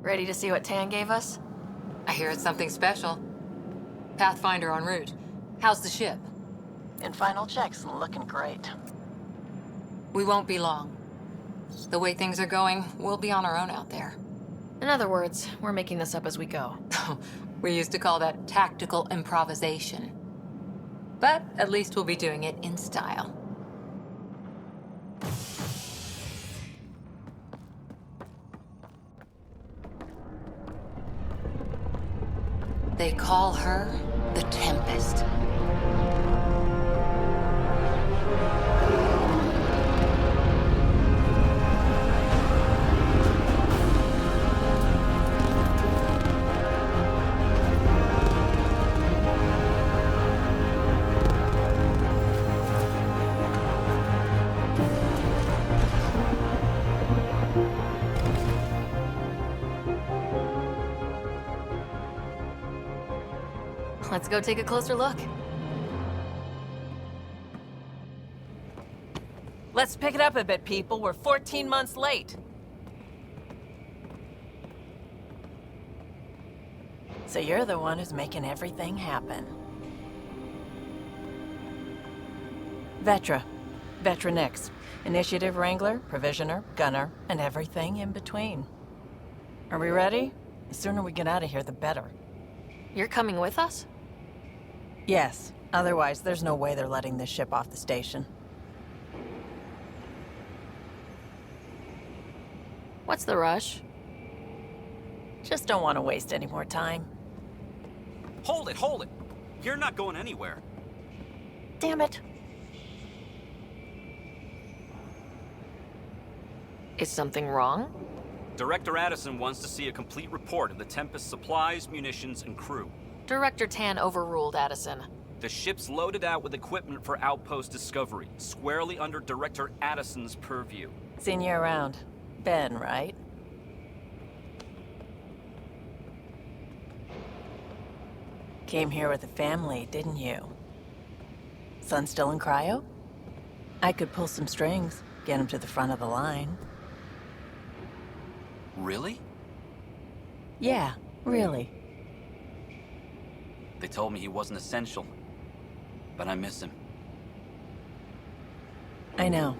Ready to see what Tan gave us? I hear it's something special. Pathfinder en route. How's the ship? In final checks and looking great. We won't be long. The way things are going, we'll be on our own out there. In other words, we're making this up as we go. We used to call that tactical improvisation. But at least we'll be doing it in style. They call her the Tempest. Let's go take a closer look. Let's pick it up a bit, people. We're 14 months late. So you're the one who's making everything happen. Vetra. Vetra Nix. Initiative Wrangler, Provisioner, Gunner, and everything in between. Are we ready? The sooner we get out of here, the better. You're coming with us? Yes. Otherwise, there's no way they're letting this ship off the station. What's the rush? Just don't want to waste any more time. Hold it, hold it! You're not going anywhere. Damn it. Is something wrong? Director Addison wants to see a complete report of the Tempest's supplies, munitions, and crew. Director Tan overruled Addison. The ship's loaded out with equipment for outpost discovery, squarely under Director Addison's purview. Seen you around. Ben, right? Came here with a family, didn't you? Son still in cryo? I could pull some strings, get him to the front of the line. Really? Yeah, really. They told me he wasn't essential, but I miss him. I know.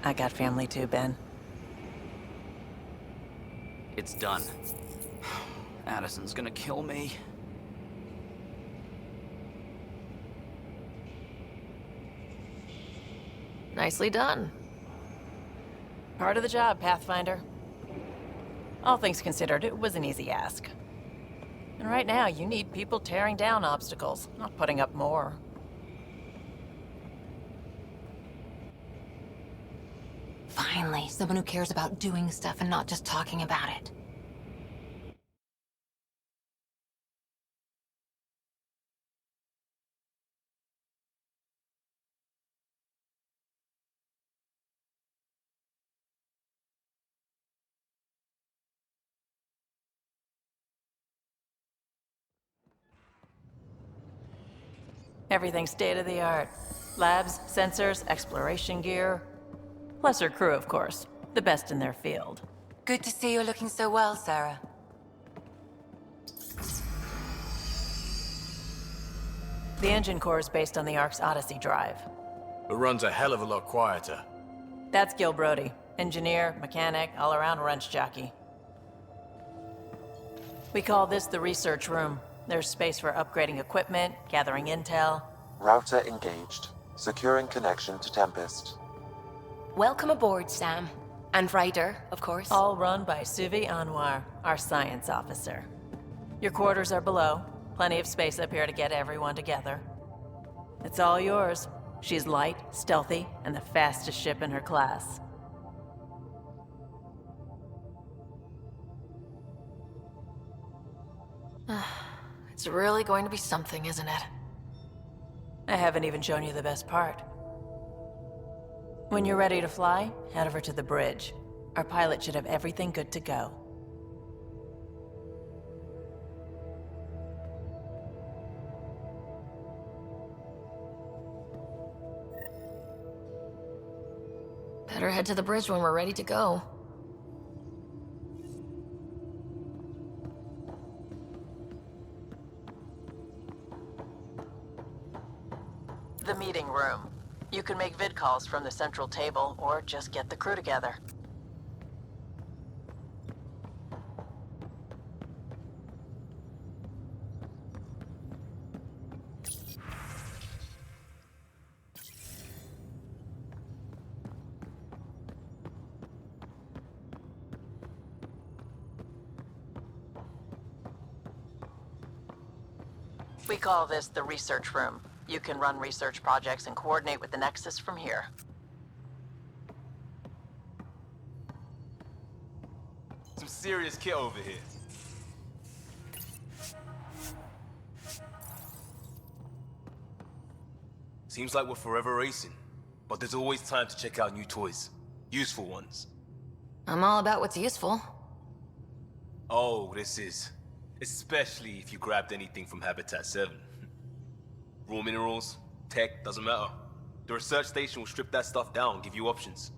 I got family too, Ben. It's done. Addison's gonna kill me. Nicely done. Part of the job, Pathfinder. All things considered, it was an easy ask. And right now, you need people tearing down obstacles, not putting up more. Finally, someone who cares about doing stuff and not just talking about it. Everything's state-of-the-art. Labs, sensors, exploration gear. Plus her crew, of course. The best in their field. Good to see you're looking so well, Sarah. The engine core is based on the Ark's Odyssey drive. It runs a hell of a lot quieter. That's Gil Brody. Engineer, mechanic, all-around wrench jockey. We call this the research room. There's space for upgrading equipment, gathering intel. Router engaged. Securing connection to Tempest. Welcome aboard, Sam. And Ryder, of course. All run by Suvi Anwar, our science officer. Your quarters are below. Plenty of space up here to get everyone together. It's all yours. She's light, stealthy, and the fastest ship in her class. It's really going to be something, isn't it? I haven't even shown you the best part. When you're ready to fly, head over to the bridge. Our pilot should have everything good to go. Better head to the bridge when we're ready to go. The meeting room. You can make vid calls from the central table, or just get the crew together. We call this the research room. You can run research projects and coordinate with the Nexus from here. Some serious kit over here. Seems like we're forever racing, but there's always time to check out new toys. Useful ones. I'm all about what's useful. Oh, this is. Especially if you grabbed anything from Habitat 7. Raw minerals, tech, doesn't matter. The research station will strip that stuff down, give you options.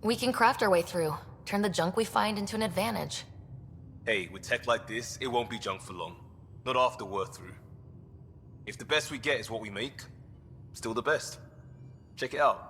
We can craft our way through, turn the junk we find into an advantage. Hey, with tech like this, it won't be junk for long. Not after we're through. If the best we get is what we make, still the best. Check it out.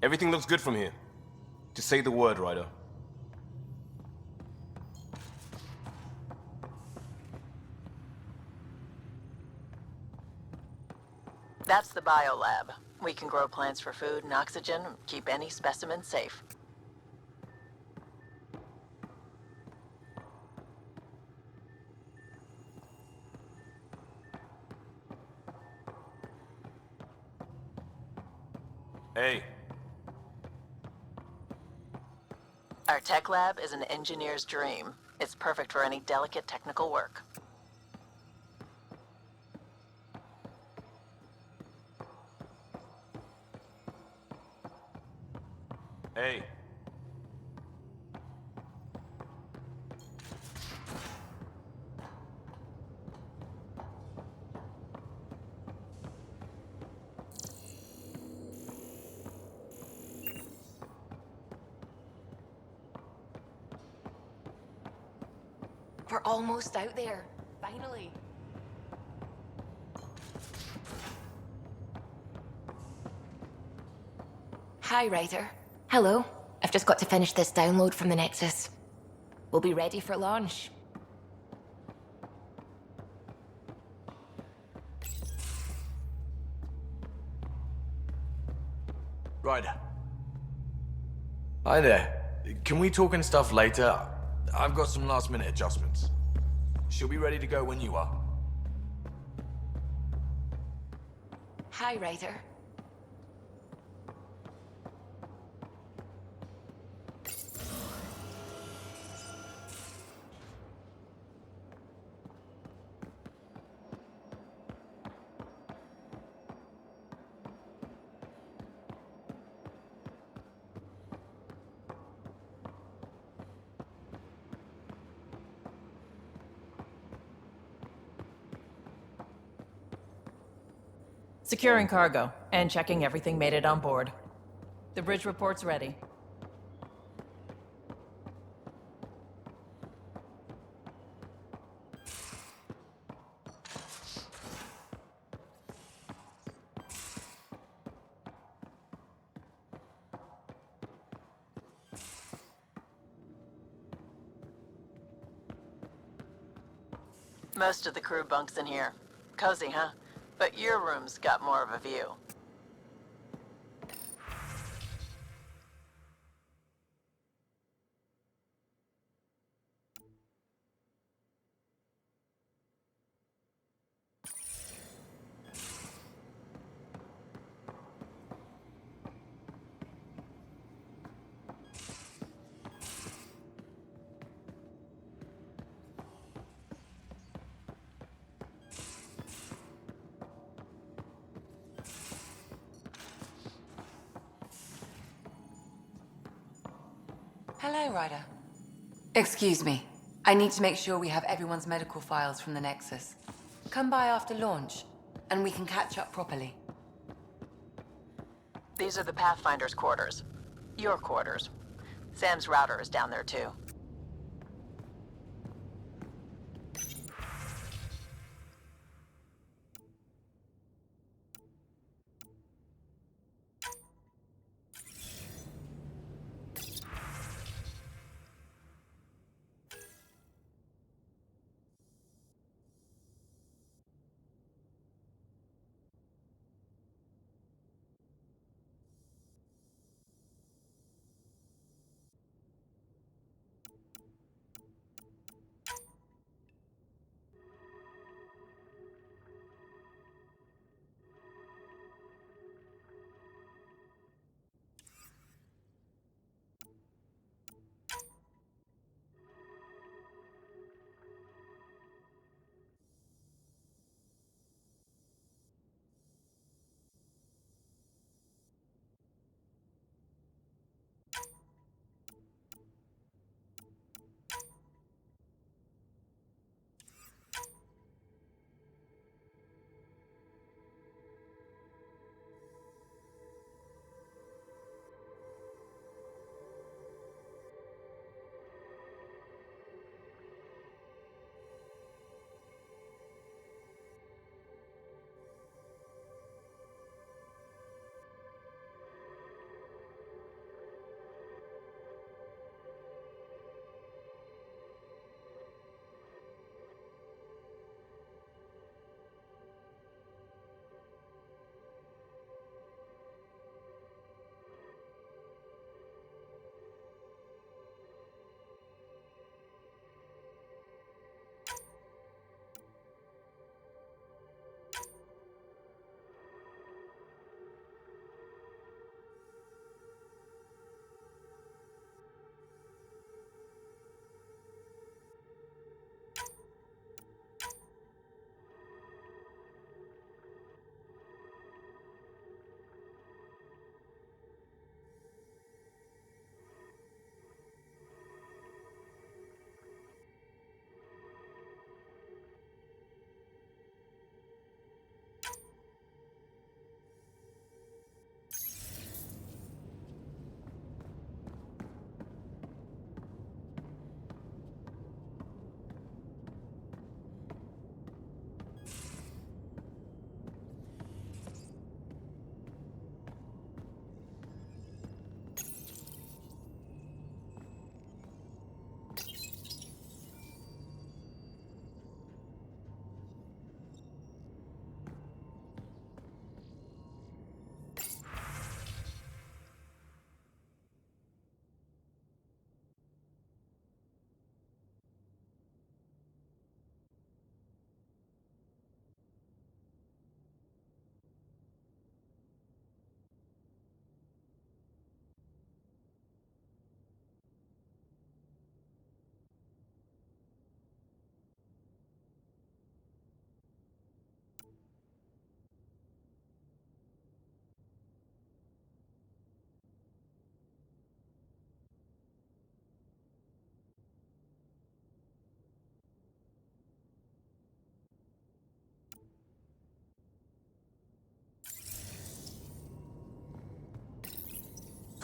Everything looks good from here. Just say the word, Ryder. That's the biolab. We can grow plants for food and oxygen, and keep any specimen safe. Hey. Our tech lab is an engineer's dream. It's perfect for any delicate technical work. Hey. We're almost out there. Finally. Hi, Ryder. Hello. I've just got to finish this download from the Nexus. We'll be ready for launch. Ryder. Hi there. Can we talk and stuff later? I've got some last minute adjustments. She'll be ready to go when you are. Hi, Ryder. Securing cargo and checking everything made it on board. The bridge report's ready. Most of the crew bunks in here. Cozy, huh? But your room's got more of a view. Hello, Ryder. Excuse me. I need to make sure we have everyone's medical files from the Nexus. Come by after launch, and we can catch up properly. These are the Pathfinder's quarters. Your quarters. Sam's router is down there too.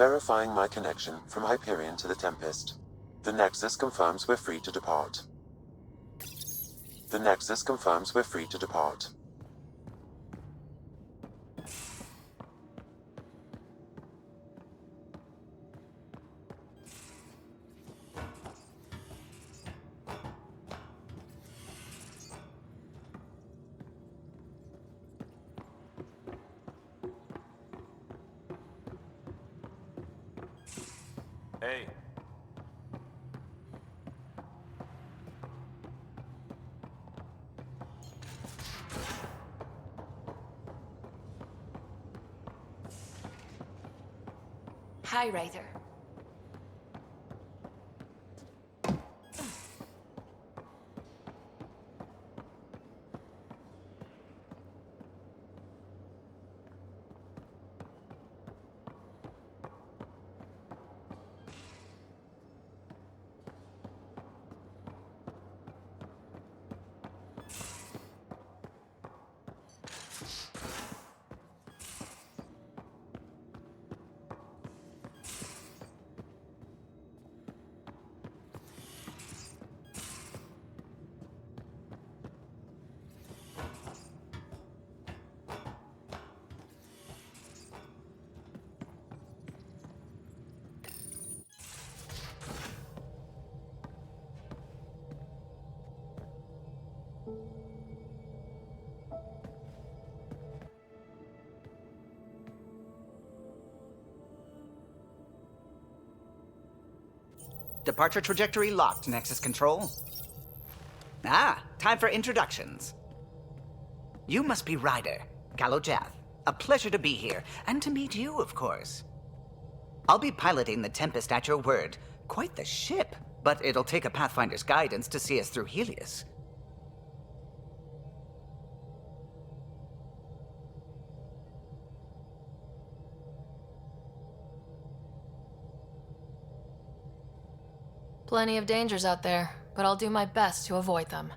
Verifying my connection from Hyperion to the Tempest. The Nexus confirms we're free to depart. The Nexus confirms we're free to depart. Hey. Hi, Ryder. Departure trajectory locked, Nexus Control. Ah, time for introductions. You must be Ryder, Jath. A pleasure to be here, and to meet you, of course. I'll be piloting the Tempest at your word. Quite the ship, but it'll take a Pathfinder's guidance to see us through Helios. Plenty of dangers out there, but I'll do my best to avoid them.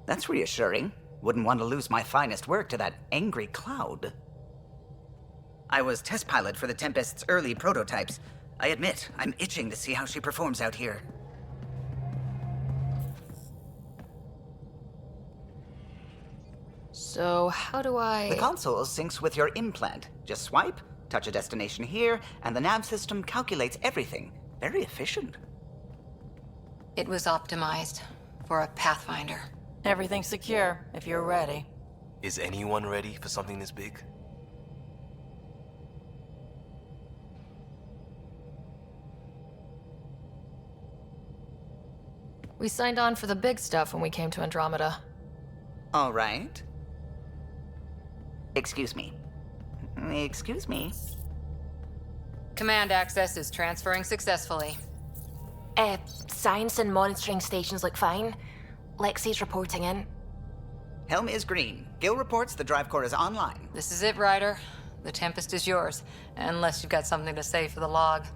That's reassuring. Wouldn't want to lose my finest work to that angry cloud. I was test pilot for the Tempest's early prototypes. I admit, I'm itching to see how she performs out here. So, how do I... The console syncs with your implant. Just swipe, touch a destination here, and the nav system calculates everything. Very efficient. It was optimized for a Pathfinder. Everything's secure, if you're ready. Is anyone ready for something this big? We signed on for the big stuff when we came to Andromeda. All right. Excuse me. Excuse me. Command access is transferring successfully. Science and monitoring stations look fine. Lexi's reporting in. Helm is green. Gil reports the drive core is online. This is it, Ryder. The Tempest is yours, unless you've got something to say for the log.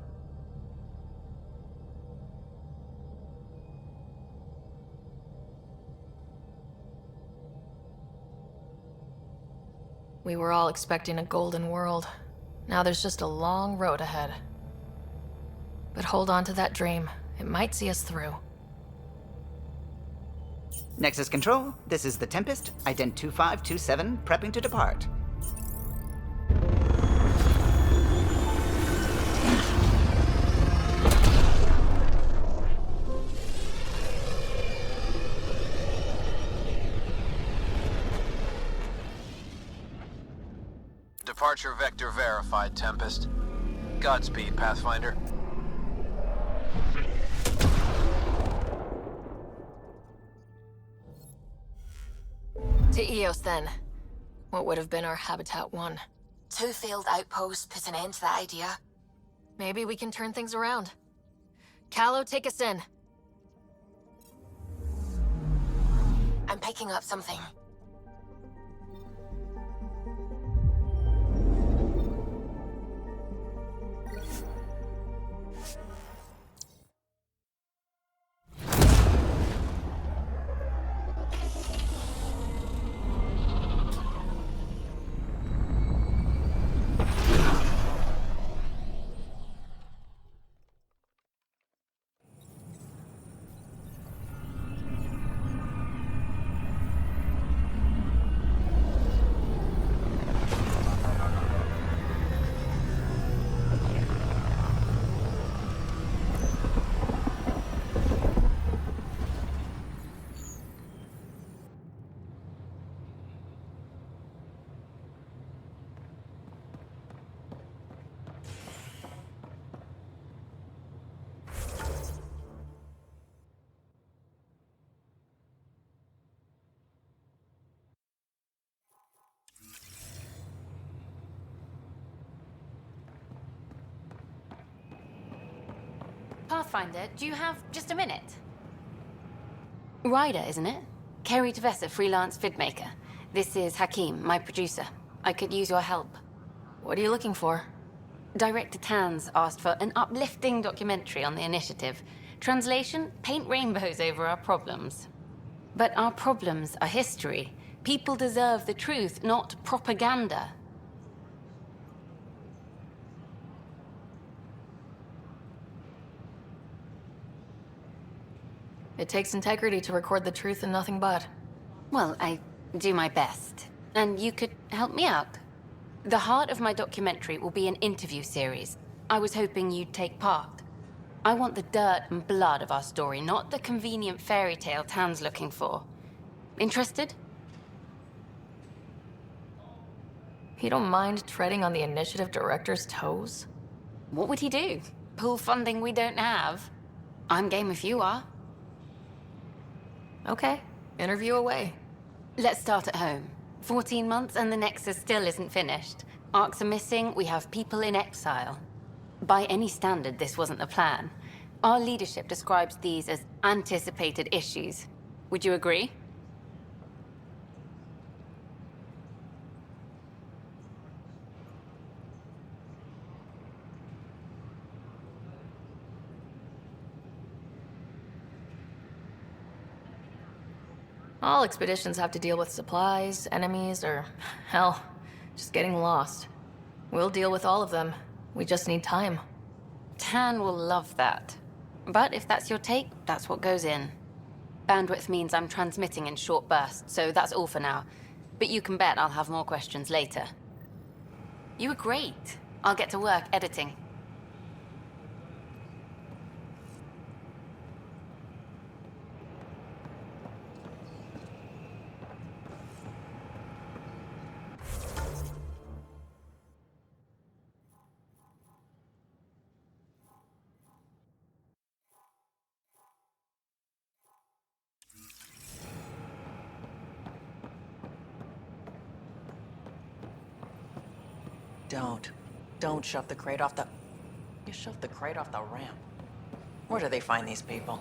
We were all expecting a golden world. Now there's just a long road ahead. But hold on to that dream. It might see us through. Nexus Control, this is the Tempest, ident 2527, prepping to depart. Departure vector verified, Tempest. Godspeed, Pathfinder. To Eos, then. What would have been our Habitat 1. 2 failed outposts put an end to that idea. Maybe we can turn things around. Callow, take us in. I'm picking up something. find her. Do you have just a minute? Ryder, isn't it? Kerry Tavessa, freelance vidmaker. This is Hakeem, my producer. I could use your help. What are you looking for? Director Tanz asked for an uplifting documentary on the initiative. Translation, paint rainbows over our problems. But our problems are history. People deserve the truth, not propaganda. It takes integrity to record the truth and nothing but. Well, I do my best. And you could help me out. The heart of my documentary will be an interview series. I was hoping you'd take part. I want the dirt and blood of our story, not the convenient fairy tale Tan's looking for. Interested? You don't mind treading on the initiative director's toes? What would he do? Pull funding we don't have? I'm game if you are. Okay, interview away. Let's start at home. 14 months and the Nexus still isn't finished. Arcs are missing, we have people in exile. By any standard, this wasn't the plan. Our leadership describes these as anticipated issues. Would you agree? All expeditions have to deal with supplies, enemies, or, hell, just getting lost. We'll deal with all of them. We just need time. Tan will love that. But if that's your take, that's what goes in. Bandwidth means I'm transmitting in short bursts, so that's all for now. But you can bet I'll have more questions later. You were great. I'll get to work editing. Don't shove the crate off the... You shoved the crate off the ramp. Where do they find these people?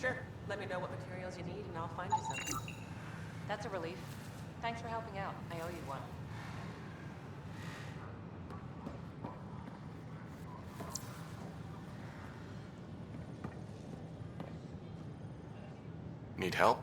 Sure. Let me know what materials you need and I'll find you something. That's a relief. Thanks for helping out. I owe you one. Need help?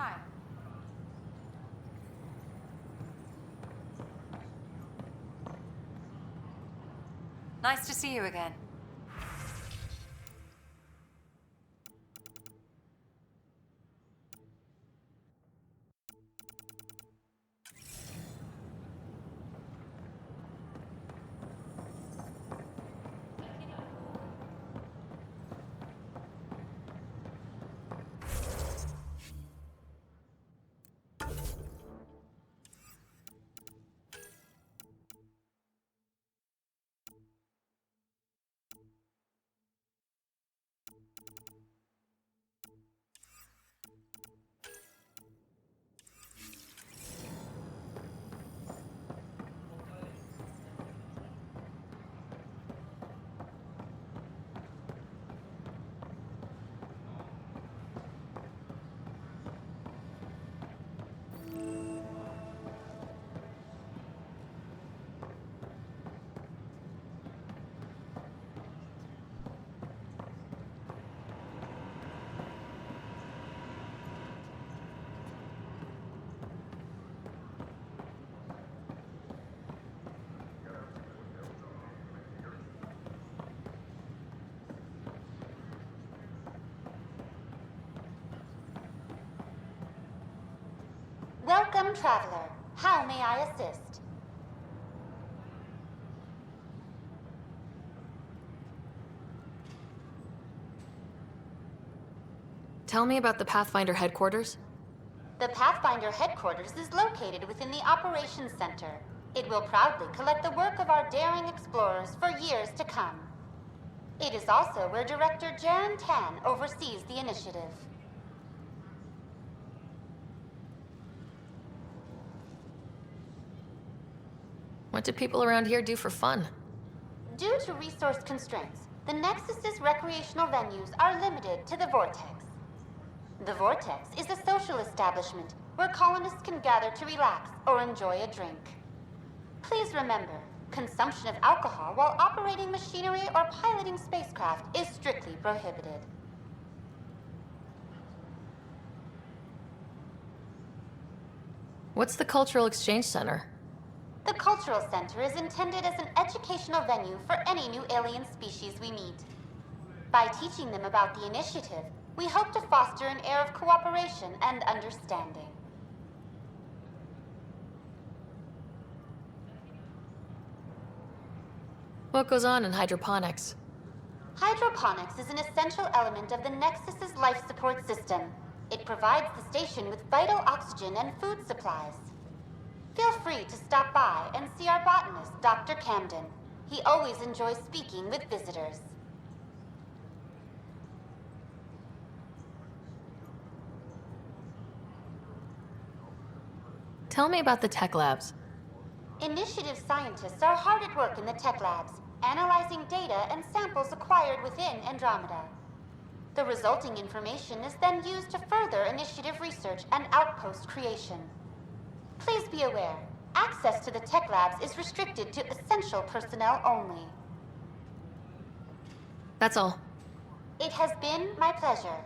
Hi. Nice to see you again. Welcome, traveler. How may I assist? Tell me about the Pathfinder headquarters. The Pathfinder headquarters is located within the Operations Center. It will proudly collect the work of our daring explorers for years to come. It is also where Director Jaren Tan oversees the initiative. What do people around here do for fun? Due to resource constraints, the Nexus's recreational venues are limited to the Vortex. The Vortex is a social establishment where colonists can gather to relax or enjoy a drink. Please remember, consumption of alcohol while operating machinery or piloting spacecraft is strictly prohibited. What's the Cultural Exchange Center? The Cultural Center is intended as an educational venue for any new alien species we meet. By teaching them about the initiative, we hope to foster an air of cooperation and understanding. What goes on in hydroponics? Hydroponics is an essential element of the Nexus's life support system. It provides the station with vital oxygen and food supplies. Feel free to stop by and see our botanist, Dr. Camden. He always enjoys speaking with visitors. Tell me about the tech labs. Initiative scientists are hard at work in the tech labs, analyzing data and samples acquired within Andromeda. The resulting information is then used to further initiative research and outpost creation. Please be aware, access to the tech labs is restricted to essential personnel only. That's all. It has been my pleasure.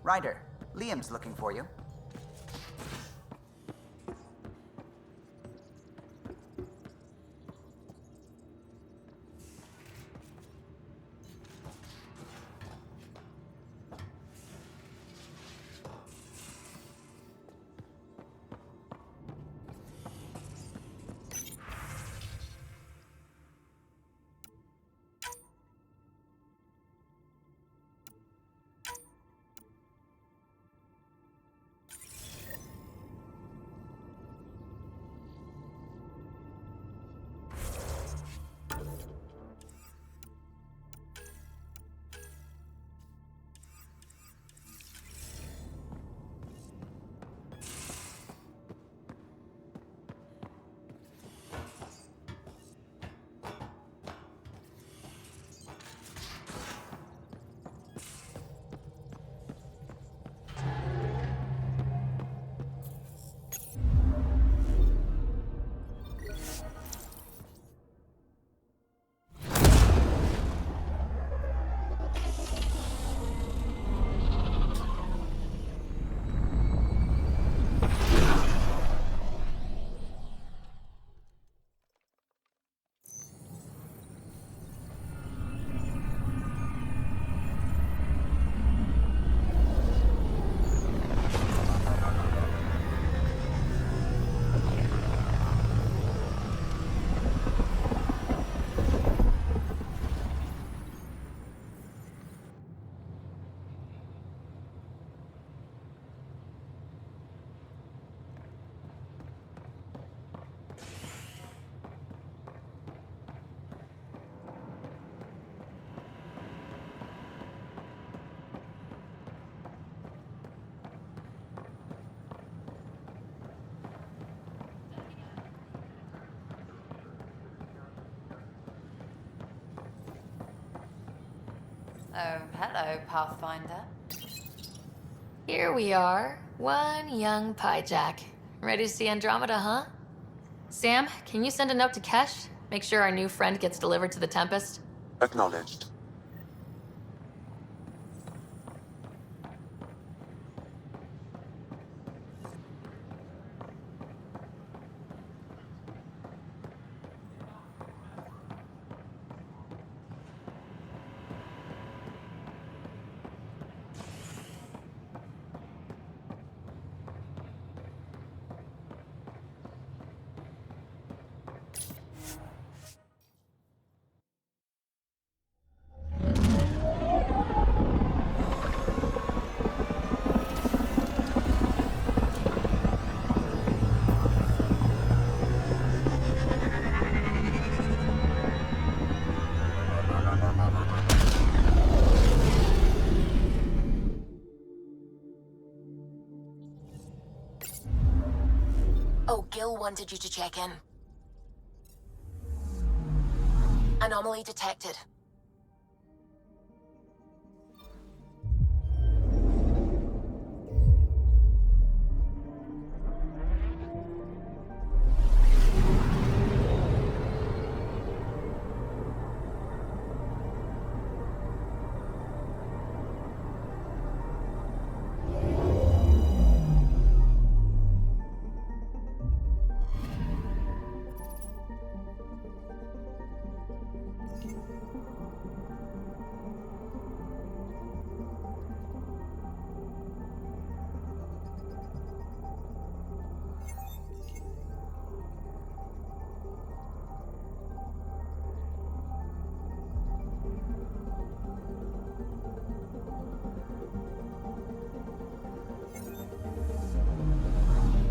Ryder, Liam's looking for you. Oh, hello, Pathfinder. Here we are, one young piejack. Ready to see Andromeda, huh? Sam, can you send a note to Kesh? Make sure our new friend gets delivered to the Tempest? Acknowledged. Oh, Gil wanted you to check in. Anomaly detected.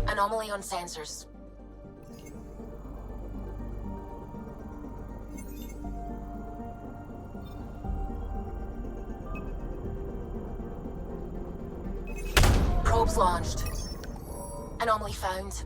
Anomaly on sensors. Probes launched. Anomaly found.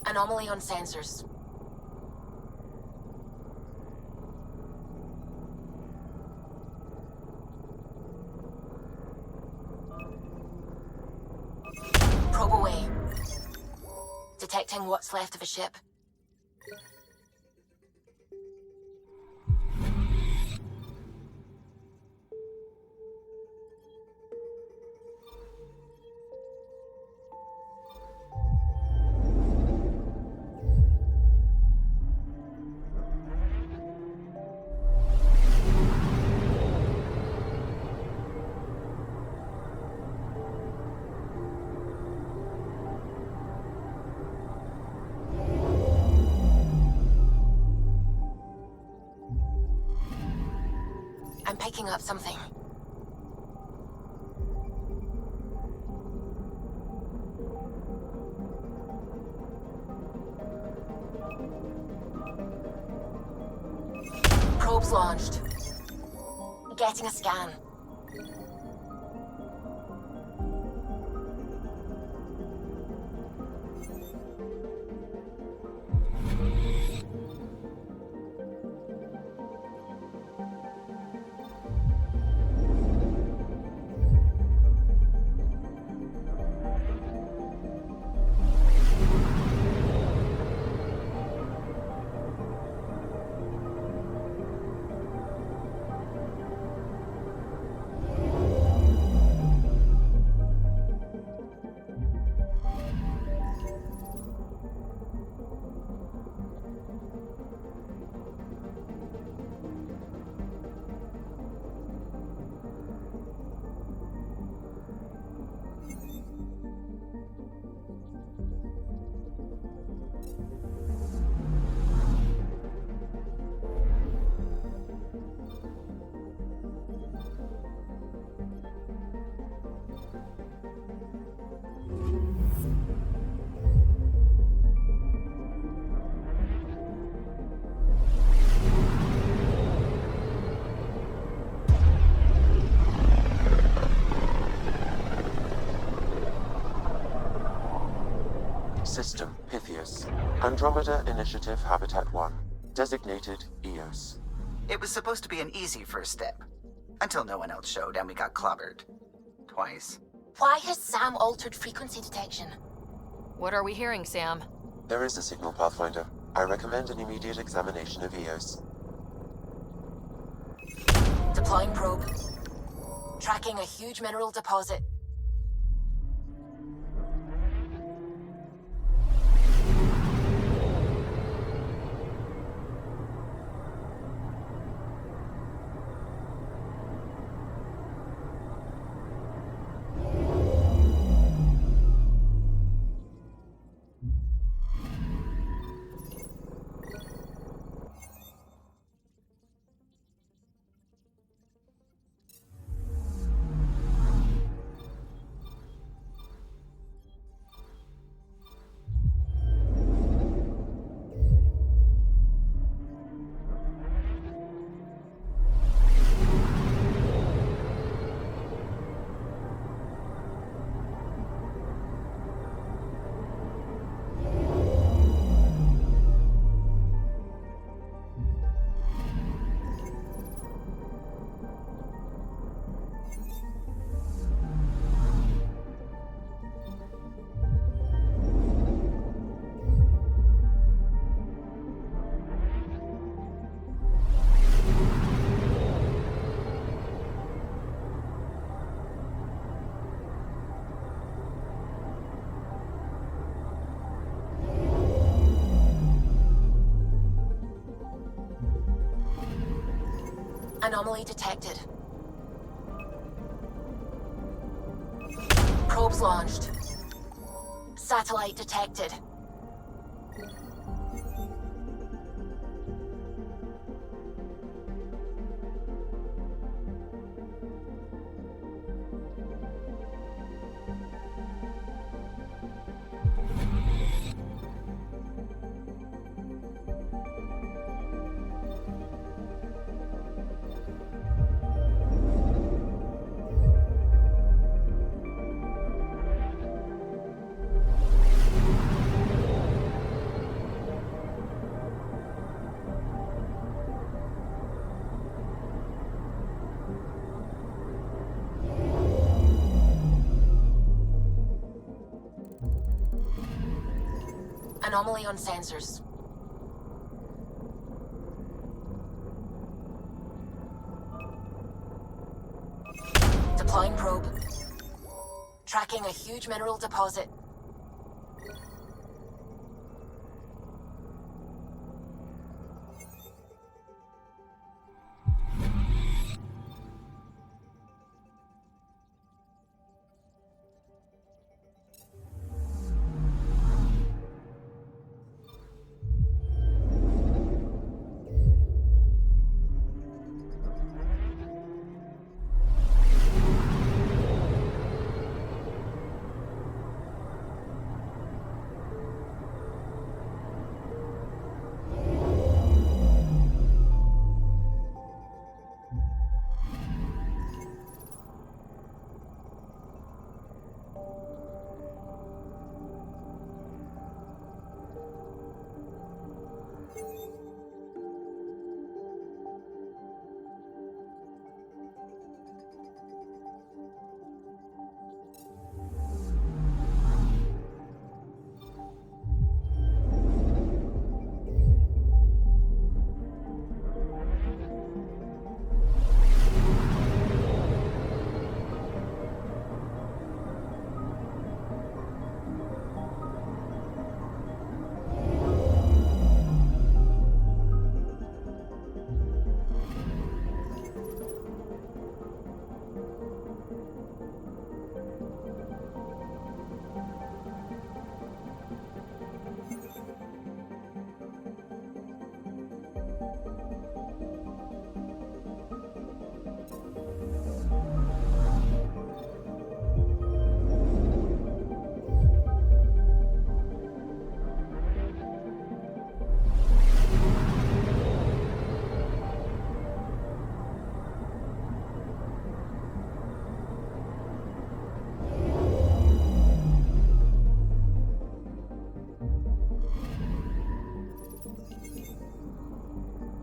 Anomaly on sensors. Probe away. Detecting what's left of a ship. I'm picking up something. Probes launched. Getting a scan. System Pythias. Andromeda Initiative Habitat 1. Designated EOS. It was supposed to be an easy first step. Until no one else showed and we got clobbered. Twice. Why has Sam altered frequency detection? What are we hearing, Sam? There is a signal, Pathfinder. I recommend an immediate examination of EOS. Deploying probe. Tracking a huge mineral deposit. Anomaly detected. Probes launched. Satellite detected. Anomaly on sensors. Deploying probe. Tracking a huge mineral deposit.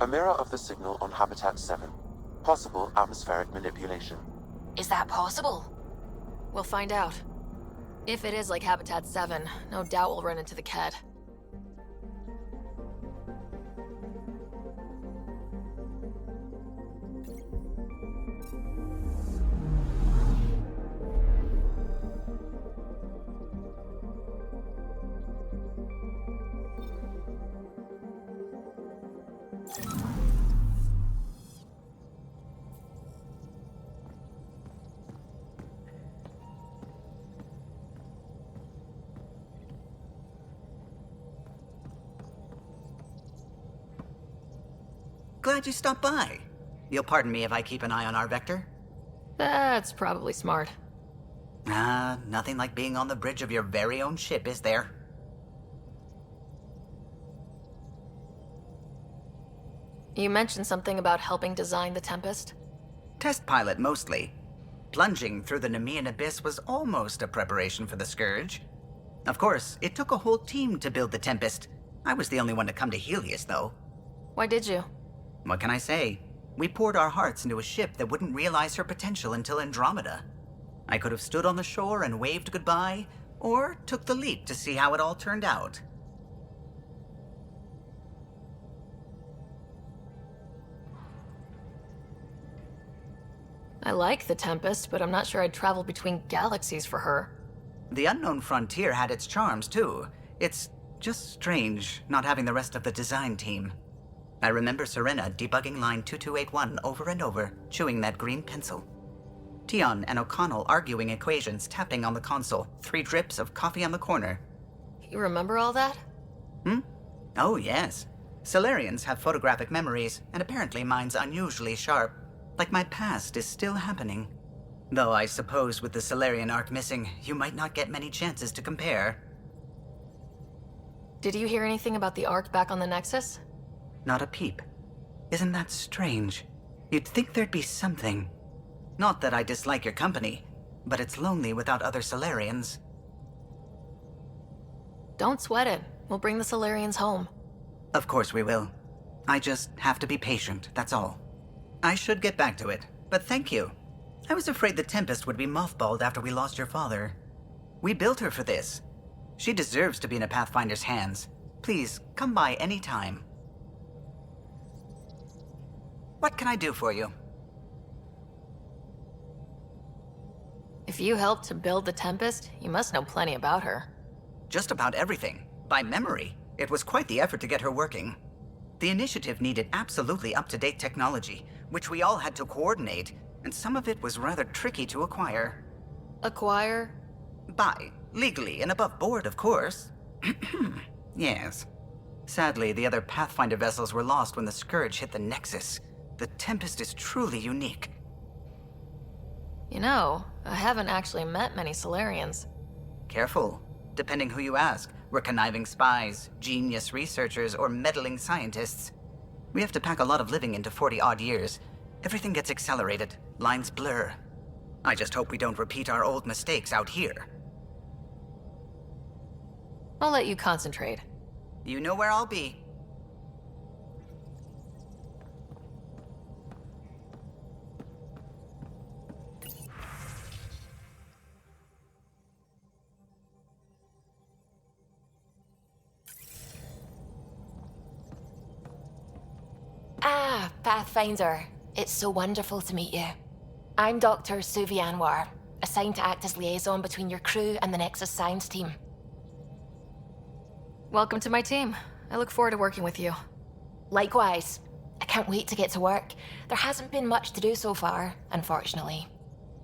A mirror of the signal on Habitat 7. Possible atmospheric manipulation. Is that possible? We'll find out. If it is like Habitat 7, no doubt we'll run into the Ked. Glad you stopped by. You'll pardon me if I keep an eye on our vector? That's probably smart. Nothing like being on the bridge of your very own ship, is there? You mentioned something about helping design the Tempest? Test pilot, mostly. Plunging through the Nemean abyss was almost a preparation for the Scourge. Of course, it took a whole team to build the Tempest. I was the only one to come to Helios, though. Why did you? What can I say? We poured our hearts into a ship that wouldn't realize her potential until Andromeda. I could have stood on the shore and waved goodbye, or took the leap to see how it all turned out. I like the Tempest, but I'm not sure I'd travel between galaxies for her. The unknown frontier had its charms, too. It's just strange not having the rest of the design team. I remember Serena debugging line 2281 over and over, chewing that green pencil. Tion and O'Connell arguing equations, tapping on the console, 3 drips of coffee on the corner. You remember all that? Oh, yes. Solarians have photographic memories, and apparently mine's unusually sharp. Like my past is still happening. Though I suppose with the Solarian arc missing, you might not get many chances to compare. Did you hear anything about the arc back on the Nexus? Not a peep. Isn't that strange? You'd think there'd be something. Not that I dislike your company, but it's lonely without other Solarians. Don't sweat it. We'll bring the Solarians home. Of course we will. I just have to be patient, that's all. I should get back to it, but thank you. I was afraid the Tempest would be mothballed after we lost your father. We built her for this. She deserves to be in a Pathfinder's hands, Please, come by any time. What can I do for you? If you helped to build the Tempest, you must know plenty about her. Just about everything. By memory. It was quite the effort to get her working. The initiative needed absolutely up-to-date technology, which we all had to coordinate, and some of it was rather tricky to acquire. Acquire? Buy. Legally and above board, of course. Yes. Sadly, the other Pathfinder vessels were lost when the Scourge hit the Nexus. The Tempest is truly unique. You know, I haven't actually met many Solarians. Careful. Depending who you ask, we're conniving spies, genius researchers, or meddling scientists. We have to pack a lot of living into 40-odd years. Everything gets accelerated, lines blur. I just hope we don't repeat our old mistakes out here. I'll let you concentrate. You know where I'll be. Ah, Pathfinder. It's so wonderful to meet you. I'm Dr. Suvi Anwar, assigned to act as liaison between your crew and the Nexus science team. Welcome to my team. I look forward to working with you. Likewise. I can't wait to get to work. There hasn't been much to do so far, unfortunately.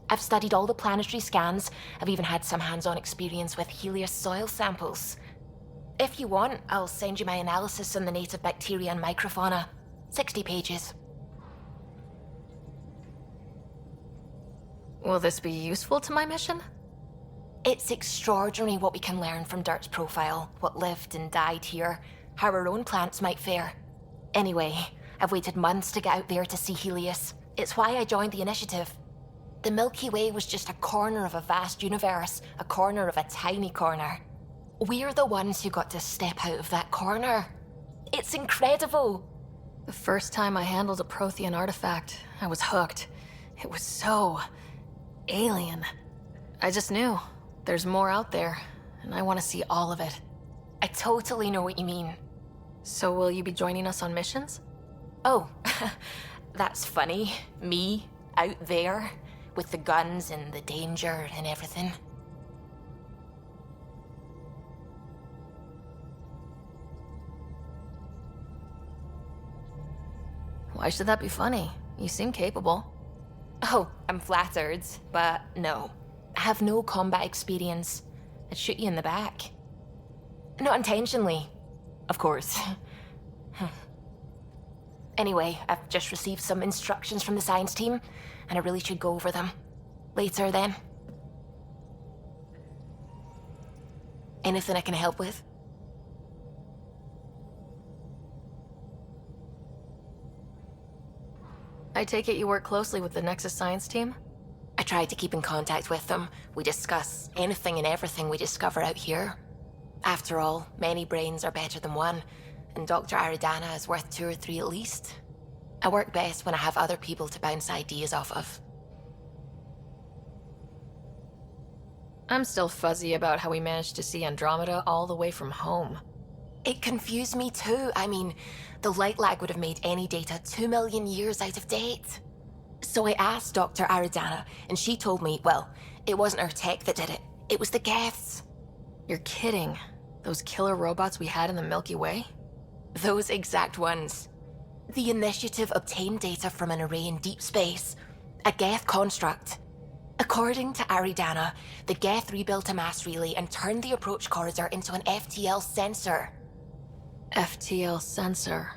I've studied all the planetary scans. I've even had some hands-on experience with Helios soil samples. If you want, I'll send you my analysis on the native bacteria and microfauna. 60 pages. Will this be useful to my mission? It's extraordinary what we can learn from Dirt's profile, what lived and died here, how our own plants might fare. Anyway, I've waited months to get out there to see Helios. It's why I joined the initiative. The Milky Way was just a corner of a vast universe, a corner of a tiny corner. We're the ones who got to step out of that corner. It's incredible! The first time I handled a Prothean artifact, I was hooked. It was so alien. I just knew there's more out there, and I want to see all of it. I totally know what you mean. So will you be joining us on missions? Oh, that's funny. Me, out there, with the guns and the danger and everything. Why should that be funny? You seem capable. Oh, I'm flattered, but no. I have no combat experience. I'd shoot you in the back. Not intentionally, of course. Anyway, I've just received some instructions from the science team, and I really should go over them. Later, then. Anything I can help with? I take it you work closely with the Nexus science team? I try to keep in contact with them. We discuss anything and everything we discover out here. After all, many brains are better than one, and Dr. Aridana is worth 2 or 3 at least. I work best when I have other people to bounce ideas off of. I'm still fuzzy about how we managed to see Andromeda all the way from home. It confused me too. I mean, the light lag would have made any data 2 million years out of date. So I asked Dr. Aridana, and she told me, well, it wasn't our tech that did it. It was the Geths. You're kidding. Those killer robots we had in the Milky Way? Those exact ones. The initiative obtained data from an array in deep space, a Geth construct. According to Aridana, the Geth rebuilt a mass relay and turned the approach corridor into an FTL sensor. FTL sensor.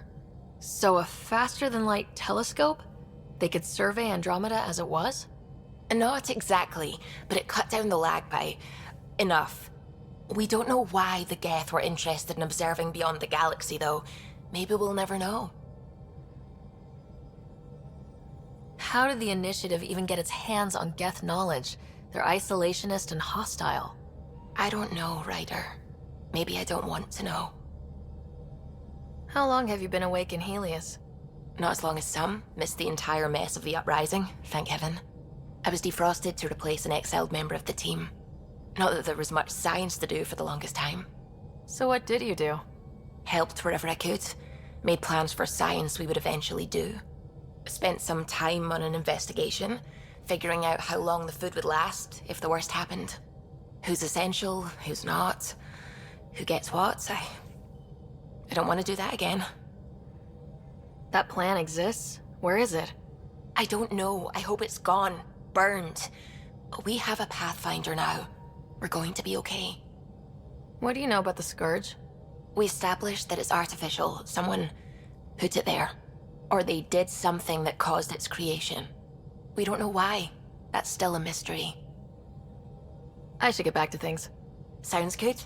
So a faster-than-light telescope? They could survey Andromeda as it was? Not exactly, but it cut down the lag by enough. We don't know why the Geth were interested in observing beyond the galaxy, though. Maybe we'll never know. How did the Initiative even get its hands on Geth knowledge? They're isolationist and hostile. I don't know, Ryder. Maybe I don't want to know. How long have you been awake in Helios? Not as long as some. Missed the entire mess of the uprising, thank heaven. I was defrosted to replace an exiled member of the team. Not that there was much science to do for the longest time. So what did you do? Helped wherever I could. Made plans for science we would eventually do. Spent some time on an investigation, figuring out how long the food would last if the worst happened. Who's essential, who's not, who gets what. I don't want to do that again. That plan exists? Where is it? I don't know. I hope it's gone. Burned. We have a Pathfinder now. We're going to be okay. What do you know about the Scourge? We established that it's artificial. Someone put it there. Or they did something that caused its creation. We don't know why. That's still a mystery. I should get back to things. Sounds good.